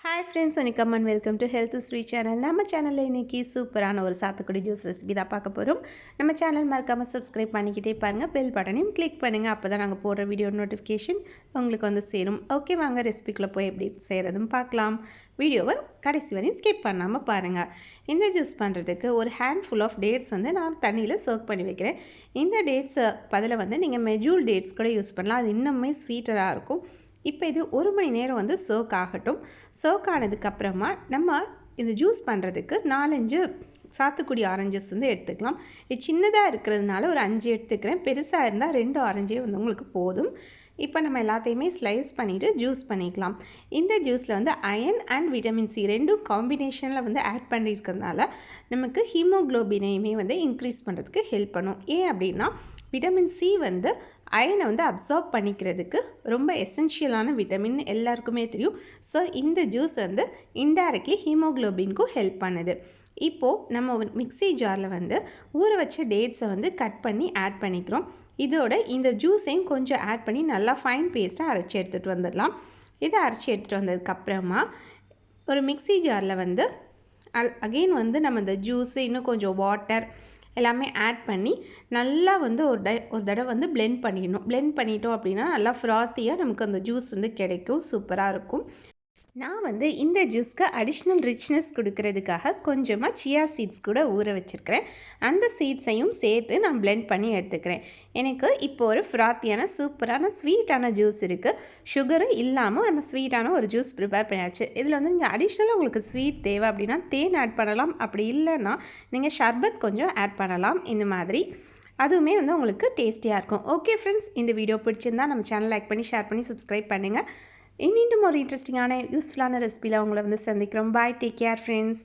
Hi friends, welcome and welcome to Health Sri channel. நம்ம சேனல்ல இன்னைக்கு சூப்பரான ஒரு சாத்துக்குடி ஜூஸ் ரெசிபி தான் பார்க்க போறோம். நம்ம சேனல் மறக்காம subscribe பண்ணிக்கிட்டே பாருங்க. பெல் பட்டனையும் கிளிக் பண்ணுங்க. அப்பதான் நாங்க போடுற வீடியோ நோட்டிஃபிகேஷன் உங்களுக்கு வந்து சேரும். ஓகே வாங்க ரெசிபிக்குள்ள போய் எப்படி செய்யறதுன்னு பார்க்கலாம். வீடியோவை கடைசி வரையும் ஸ்கிப் பண்ணாம பாருங்க. இந்த ஜூஸ் பண்றதுக்கு ஒரு handful of dates வந்து நான் தண்ணியில soak பண்ணி வைக்கிறேன். இந்த dates பதிலா வந்து நீங்க மெஜூல் dates கூட யூஸ் பண்ணலாம். அது இன்னுமே ஸ்வீட்டரா இருக்கும். இப்போ இது 1 மணி நேரம் வந்து சோக் ஆகட்டும். சோக் ஆனதுக்கப்புறமா நம்ம இது ஜூஸ் பண்ணுறதுக்கு 4-5 சாத்துக்குடி ஆரஞ்சஸ் வந்து எடுத்துக்கலாம். இது சின்னதாக இருக்கிறதுனால ஒரு 5 எடுத்துக்கிறேன். பெருசாக இருந்தால் 2 ஆரஞ்சே வந்து உங்களுக்கு போதும். இப்போ நம்ம எல்லாத்தையுமே ஸ்லைஸ் பண்ணிவிட்டு ஜூஸ் பண்ணிக்கலாம். இந்த ஜூஸில் வந்து அயன் அண்ட் விட்டமின் சி ரெண்டும் காம்பினேஷனில் வந்து ஆட் பண்ணியிருக்கிறதுனால நமக்கு ஹீமோக்ளோபினையுமே வந்து இன்க்ரீஸ் பண்ணுறதுக்கு ஹெல்ப் பண்ணும். ஏன் அப்படின்னா விட்டமின் சி வந்து அயனை வந்து அப்சார்ப் பண்ணிக்கிறதுக்கு ரொம்ப எசென்ஷியலான விட்டமின் எல்லாருக்குமே தெரியும். ஸோ இந்த ஜூஸ் வந்து இன்டைரக்ட்லி ஹீமோக்ளோபின்க்கும் ஹெல்ப் பண்ணுது. இப்போது நம்ம மிக்ஸி ஜாரில் வந்து ஊற வச்ச டேட்ஸை வந்து கட் பண்ணி ஆட் பண்ணிக்கிறோம். இதோட இந்த ஜூஸையும் கொஞ்சம் ஆட் பண்ணி நல்லா ஃபைன் பேஸ்ட்டாக அரைச்சி எடுத்துகிட்டு வந்துடலாம். இதை அரைச்சி எடுத்துகிட்டு வந்ததுக்கப்புறமா ஒரு மிக்ஸி ஜாரில் வந்து அகெயின் வந்து நம்ம இந்த ஜூஸு இன்னும் கொஞ்சம் வாட்டர் எல்லாமே ஆட் பண்ணி நல்லா வந்து ஒரு தடவை வந்து பிளெண்ட் பண்ணிடணும். பிளெண்ட் பண்ணிட்டோம் அப்படின்னா நல்லா ஃப்ராத்தியாக நமக்கு அந்த ஜூஸ் வந்து கிடைக்கும். சூப்பராக இருக்கும். நான் வந்து இந்த ஜூஸ்க்கு அடிஷ்னல் ரிச்னஸ் கொடுக்கறதுக்காக கொஞ்சமாக சியா சீட்ஸ் கூட ஊற வச்சுருக்கிறேன். அந்த சீட்ஸையும் சேர்த்து நான் பிளெண்ட் பண்ணி எடுத்துக்கிறேன். எனக்கு இப்போ ஒரு ஃப்ராத்தியான சூப்பரான ஸ்வீட்டான ஜூஸ் இருக்குது. சுகரும் இல்லாமல் நம்ம ஸ்வீட்டான ஒரு ஜூஸ் ப்ரிப்பேர் பண்ணியாச்சு. இதில் வந்து நீங்கள் அடிஷ்னலாக உங்களுக்கு ஸ்வீட் தேவை அப்படின்னா தேன் ஆட் பண்ணலாம். அப்படி இல்லைன்னா நீங்கள் ஷர்பத் கொஞ்சம் ஆட் பண்ணலாம். இந்த மாதிரி அதுவுமே வந்து உங்களுக்கு டேஸ்டியாக இருக்கும். ஓகே ஃப்ரெண்ட்ஸ், இந்த வீடியோ பிடிச்சிருந்தா நம்ம சேனல் லைக் பண்ணி ஷேர் பண்ணி சப்ஸ்கிரைப் பண்ணுங்கள். மீண்டும் ஒரு இன்ட்ரெஸ்டிங்கான யூஸ்ஃபுல்லான ரெசிபியில் உங்களை வந்து சந்திக்கிறோம். பாய், டேக் கேர் ஃப்ரெண்ட்ஸ்.